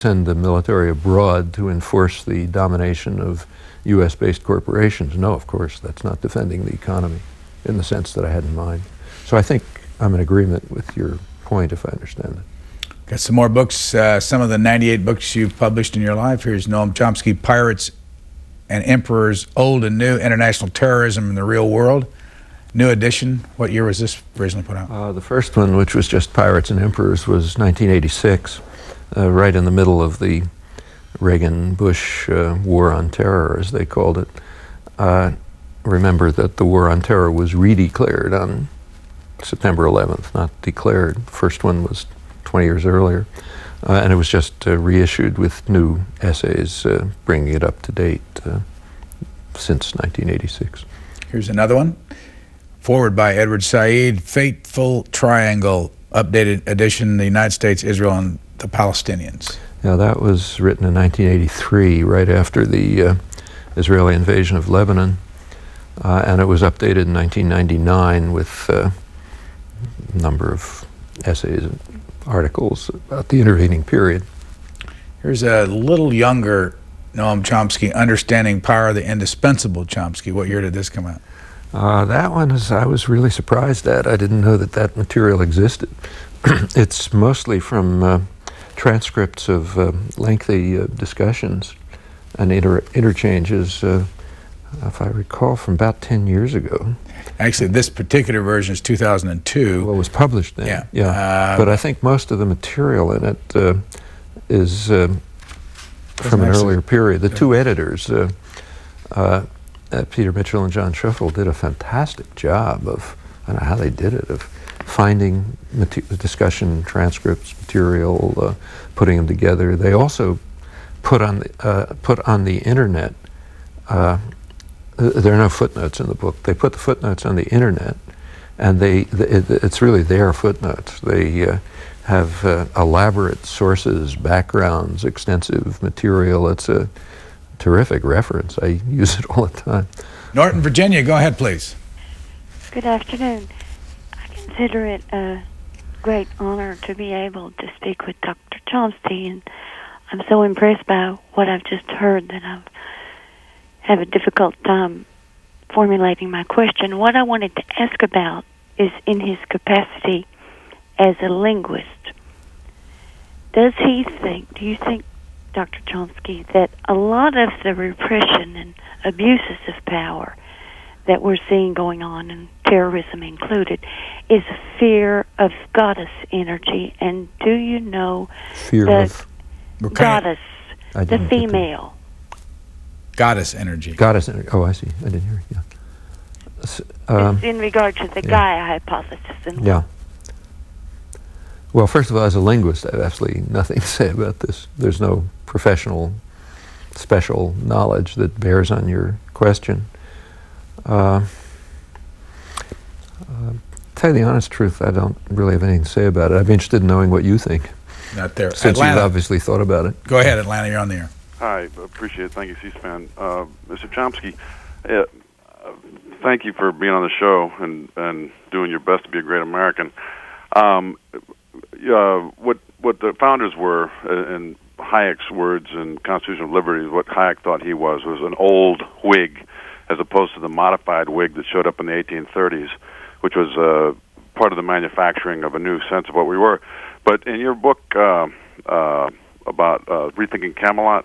send the military abroad to enforce the domination of U.S.-based corporations. No, of course, that's not defending the economy in the sense that I had in mind. So I think I'm in agreement with your point, if I understand it. Got some more books, some of the 98 books you've published in your life. Here's Noam Chomsky, Pirates and Emperors, Old and New, International Terrorism in the Real World. New edition. What year was this originally put out? The first one, which was just Pirates and Emperors, was 1986, right in the middle of the Reagan-Bush War on Terror, as they called it. Remember that the War on Terror was redeclared on September 11th, not declared. The first one was 20 years earlier. And it was just reissued with new essays, bringing it up to date since 1986. Here's another one. Forward by Edward Said, Fateful Triangle, updated edition, the United States, Israel, and the Palestinians. Yeah, that was written in 1983, right after the Israeli invasion of Lebanon. And it was updated in 1999 with a number of essays and articles about the intervening period. Here's a little younger Noam Chomsky, Understanding Power, the Indispensable Chomsky. What year did this come out? That one I was really surprised at. I didn't know that that material existed. It's mostly from transcripts of lengthy discussions and interchanges, if I recall, from about 10 years ago. Actually, this particular version is 2002. Well, it was published then. Yeah. But I think most of the material in it is from an earlier period. The two editors, Peter Mitchell and John Shuffle, did a fantastic job of, I don't know how they did it, of finding discussion transcripts, material, putting them together. They also put on the internet. There are no footnotes in the book. They put the footnotes on the internet, and it's really their footnotes. They have elaborate sources, backgrounds, extensive material. It's a terrific reference. I use it all the time. Norton, Virginia, go ahead, please. Good afternoon. I consider it a great honor to be able to speak with Dr. Chomsky, and I'm so impressed by what I've just heard that I have a difficult time formulating my question. What I wanted to ask about is in his capacity as a linguist. Do you think, Dr. Chomsky, that a lot of the repression and abuses of power that we're seeing going on, and terrorism included, is a fear of goddess energy? And do you know goddess, the female? Goddess energy. Goddess energy. Oh, I see. I didn't hear it. Yeah. It's in regard to the Gaia hypothesis. Yeah. Well, first of all, as a linguist, I have absolutely nothing to say about this. There's no professional, special knowledge that bears on your question. Tell you the honest truth, I don't really have anything to say about it. I'd be interested in knowing what you think. Not there. Since you've obviously thought about it. Go ahead, Atlanta, you're on the air. Hi, appreciate it. Thank you, C-SPAN. Mr. Chomsky, thank you for being on the show and doing your best to be a great American. What the founders were, in Hayek's words in Constitution of Liberty, what Hayek thought he was an old Whig, as opposed to the modified Whig that showed up in the 1830s, which was part of the manufacturing of a new sense of what we were. But in your book about Rethinking Camelot,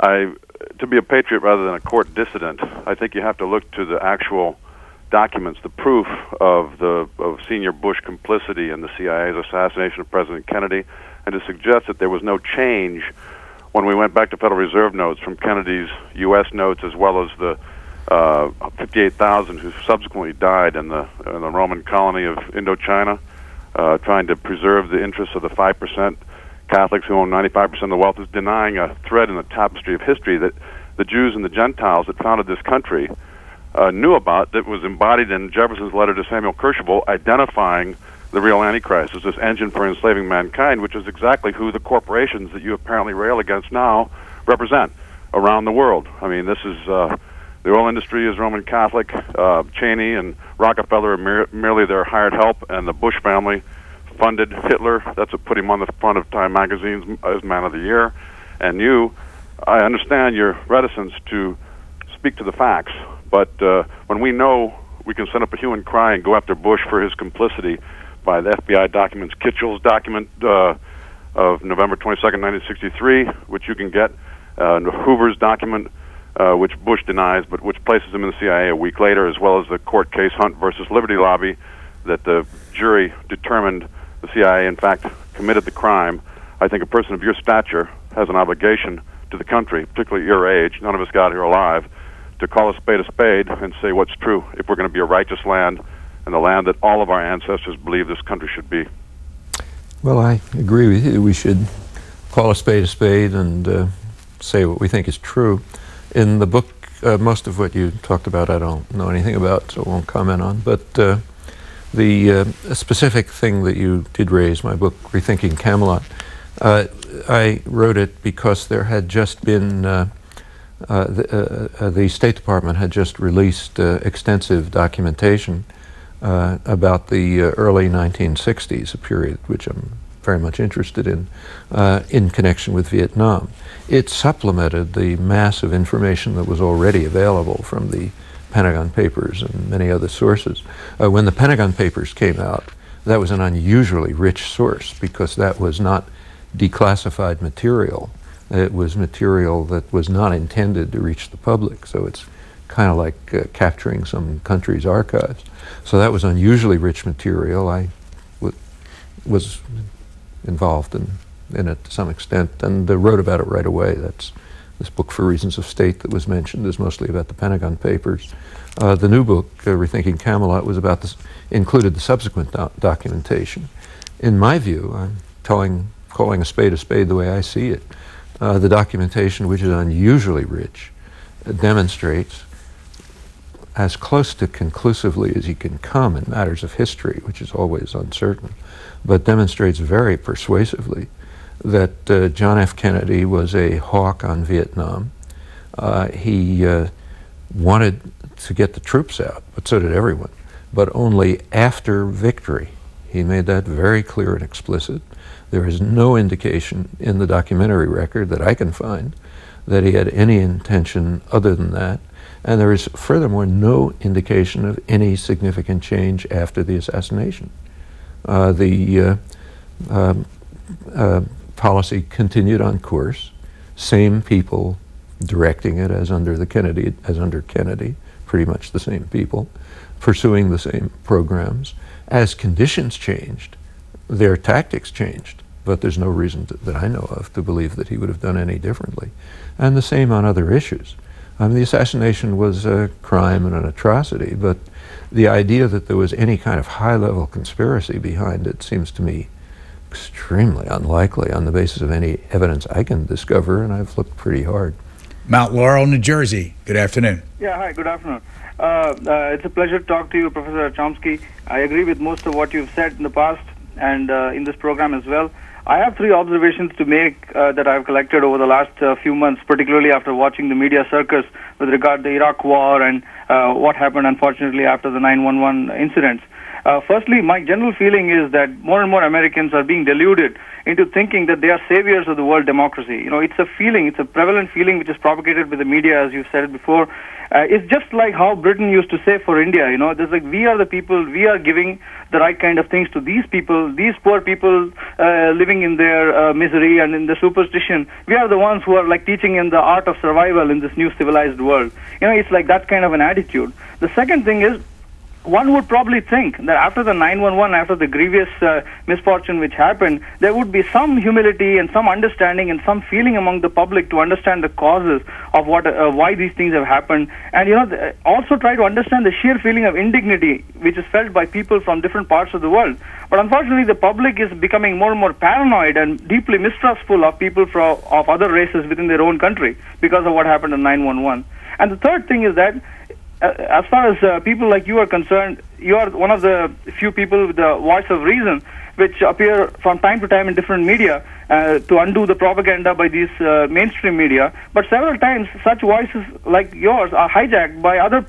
to be a patriot rather than a court dissident, I think you have to look to the actual documents, the proof of senior Bush complicity in the CIA's assassination of President Kennedy, and to suggest that there was no change when we went back to Federal Reserve notes from Kennedy's U.S. notes, as well as the 58,000 who subsequently died in the Roman colony of Indochina, trying to preserve the interests of the 5% Catholics who own 95% of the wealth, is denying a thread in the tapestry of history that the Jews and the Gentiles that founded this country knew about, that was embodied in Jefferson's letter to Samuel Kercheval, identifying the real Antichrist as this engine for enslaving mankind, which is exactly who the corporations that you apparently rail against now represent around the world. I mean, this is the oil industry is Roman Catholic. Cheney and Rockefeller are merely their hired help, and the Bush family funded Hitler. That's what put him on the front of Time magazine as Man of the Year. And you, I understand your reticence to speak to the facts, but when we know we can send up a hue and cry and go after Bush for his complicity by the FBI documents, Kitchell's document of November 22nd, 1963, which you can get, Hoover's document, which Bush denies, but which places him in the CIA a week later, as well as the court case Hunt versus Liberty Lobby, that the jury determined the CIA, in fact, committed the crime. I think a person of your stature has an obligation to the country, particularly your age, none of us got here alive, to call a spade and say what's true if we're going to be a righteous land and the land that all of our ancestors believe this country should be. Well, I agree with you. We should call a spade and say what we think is true. In the book, most of what you talked about I don't know anything about, so I won't comment on. But the specific thing that you did raise, my book, Rethinking Camelot, I wrote it because there had just been, the State Department had just released extensive documentation about the early 1960s, a period which I'm very much interested in connection with Vietnam. It supplemented the mass of information that was already available from the Pentagon Papers and many other sources. When the Pentagon Papers came out, that was an unusually rich source because that was not declassified material. It was material that was not intended to reach the public, so it's kind of like capturing some country's archives. So that was unusually rich material. I was involved in it to some extent and wrote about it right away. That's this book, For Reasons of State, that was mentioned, is mostly about the Pentagon Papers. The new book, Rethinking Camelot, was about this, included the subsequent documentation. In my view, I'm calling a spade the way I see it. The documentation, which is unusually rich, demonstrates as close to conclusively as you can come in matters of history, which is always uncertain, but demonstrates very persuasively that John F. Kennedy was a hawk on Vietnam. He wanted to get the troops out, but so did everyone, but only after victory. He made that very clear and explicit. There is no indication in the documentary record that I can find that he had any intention other than that. And there is furthermore no indication of any significant change after the assassination. The policy continued on course, same people directing it as under Kennedy, pretty much the same people, pursuing the same programs. As conditions changed, their tactics changed, but there's no reason that I know of to believe that he would have done any differently. And the same on other issues. I mean, the assassination was a crime and an atrocity, but the idea that there was any kind of high-level conspiracy behind it seems to me extremely unlikely on the basis of any evidence I can discover, and I've looked pretty hard. Mount Laurel, New Jersey. Good afternoon. Yeah, hi, good afternoon. It's a pleasure to talk to you, Professor Chomsky. I agree with most of what you've said in the past and in this program as well. I have three observations to make that I've collected over the last few months, particularly after watching the media circus with regard to the Iraq War and what happened, unfortunately, after the 9/11 incidents. Firstly, my general feeling is that more and more Americans are being deluded into thinking that they are saviors of the world democracy. You know, it's a feeling, it's a prevalent feeling which is propagated by the media, as you've said it before. It's just like how Britain used to say for India, you know, there's like, we are the people, we are giving the right kind of things to these people, these poor people living in their misery and in the superstition. We are the ones who are like teaching in the art of survival in this new civilized world. You know, it's like that kind of an attitude. The second thing is, one would probably think that after the 9/11, after the grievous misfortune which happened, there would be some humility and some understanding and some feeling among the public to understand the causes of why these things have happened, and also try to understand the sheer feeling of indignity which is felt by people from different parts of the world. But unfortunately, the public is becoming more and more paranoid and deeply mistrustful of people of other races within their own country because of what happened in 9/11. And the third thing is that as far as people like you are concerned, you are one of the few people with the voice of reason, which appear from time to time in different media to undo the propaganda by these mainstream media. But several times, such voices like yours are hijacked by other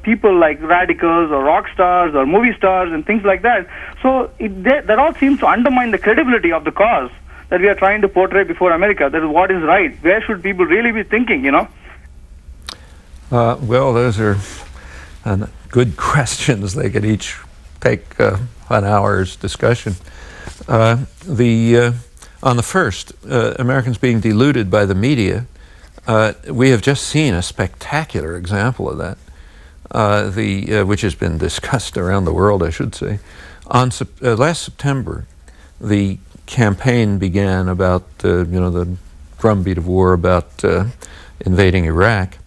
people like radicals or rock stars or movie stars and things like that. So that all seems to undermine the credibility of the cause that we are trying to portray before America. That is what is right. Where should people really be thinking, you know? Well, those are good questions. They could each take an hour's discussion. On the first, Americans being deluded by the media, we have just seen a spectacular example of that, which has been discussed around the world, I should say. On last September, the campaign began about the drumbeat of war about invading Iraq,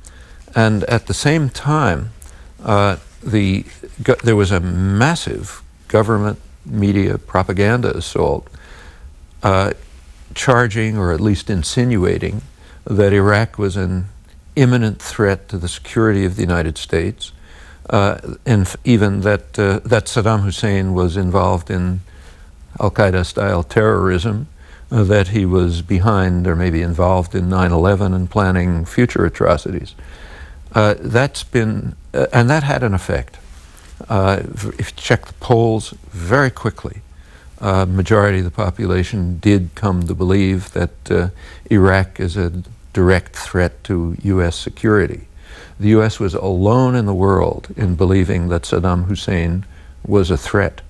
and at the same time, there was a massive government media propaganda assault charging, or at least insinuating, that Iraq was an imminent threat to the security of the United States, and even that Saddam Hussein was involved in Al-Qaeda-style terrorism, that he was behind or maybe involved in 9/11 and planning future atrocities. That's been, and that had an effect. If you check the polls very quickly, majority of the population did come to believe that Iraq is a direct threat to U.S. security. The U.S. was alone in the world in believing that Saddam Hussein was a threat.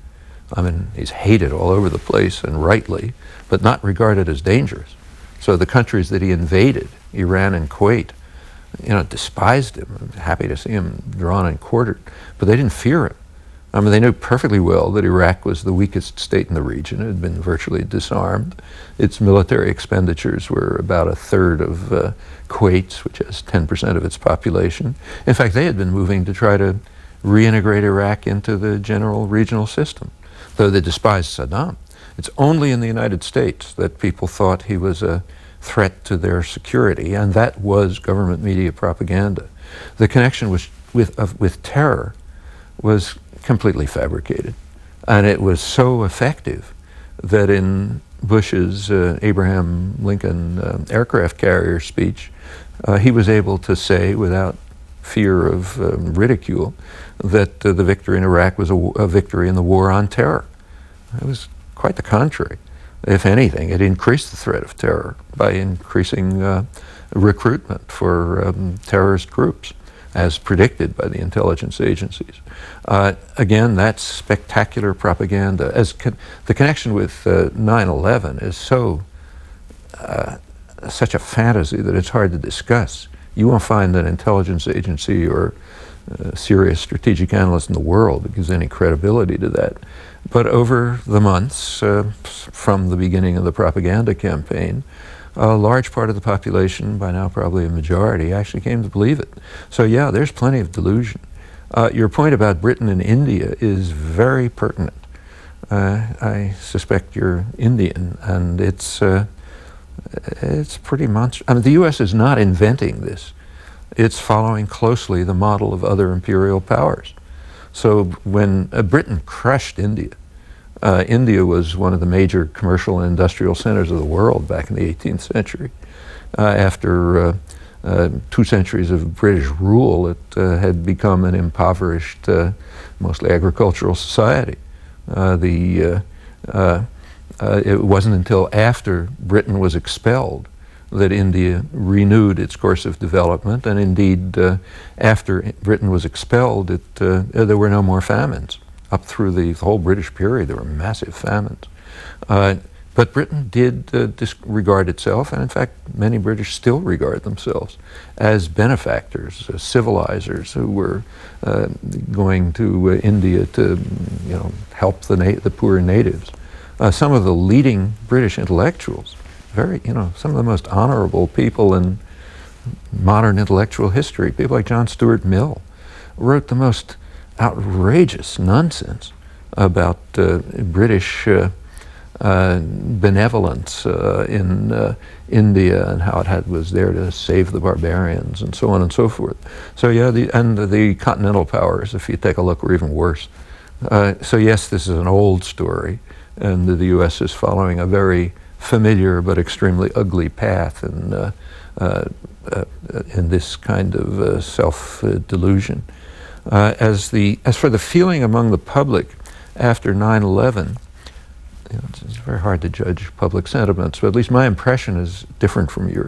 I mean, he's hated all over the place, and rightly, but not regarded as dangerous. So the countries that he invaded, Iran and Kuwait, despised him, happy to see him drawn and quartered, but they didn't fear him. I mean, they knew perfectly well that Iraq was the weakest state in the region. It had been virtually disarmed. Its military expenditures were about a third of Kuwait's, which has 10% of its population. In fact, they had been moving to try to reintegrate Iraq into the general regional system, though they despised Saddam. It's only in the United States that people thought he was a threat to their security, and that was government media propaganda. The connection with terror was completely fabricated, and it was so effective that in Bush's Abraham Lincoln aircraft carrier speech, he was able to say without fear of ridicule that the victory in Iraq was a victory in the war on terror. It was quite the contrary. If anything, it increased the threat of terror by increasing recruitment for terrorist groups, as predicted by the intelligence agencies. Again, that's spectacular propaganda. The connection with 9/11 is such a fantasy that it's hard to discuss. You won't find an intelligence agency or serious strategic analyst in the world that gives any credibility to that. But over the months, from the beginning of the propaganda campaign, a large part of the population, by now probably a majority, actually came to believe it. So yeah, there's plenty of delusion. Your point about Britain and India is very pertinent. I suspect you're Indian, and it's pretty monstrous. I mean, the U.S. is not inventing this. It's following closely the model of other imperial powers. So when Britain crushed India, India was one of the major commercial and industrial centers of the world back in the 18th century. After 2 centuries of British rule, it had become an impoverished, mostly agricultural society. It wasn't until after Britain was expelled that India renewed its course of development, and indeed, after Britain was expelled, there were no more famines. Up through the whole British period, there were massive famines. But Britain did regard itself, and in fact, many British still regard themselves as benefactors, civilizers who were going to India to, help the poor natives. Some of the leading British intellectuals, some of the most honorable people in modern intellectual history, people like John Stuart Mill, wrote the most outrageous nonsense about British benevolence in India, and how it was there to save the barbarians, and so on and so forth. So yeah, the continental powers, if you take a look, were even worse. So yes, this is an old story, and the U.S. is following a very familiar but extremely ugly path in this kind of self-delusion. As for the feeling among the public after 9/11, it's very hard to judge public sentiments, but at least my impression is different from yours.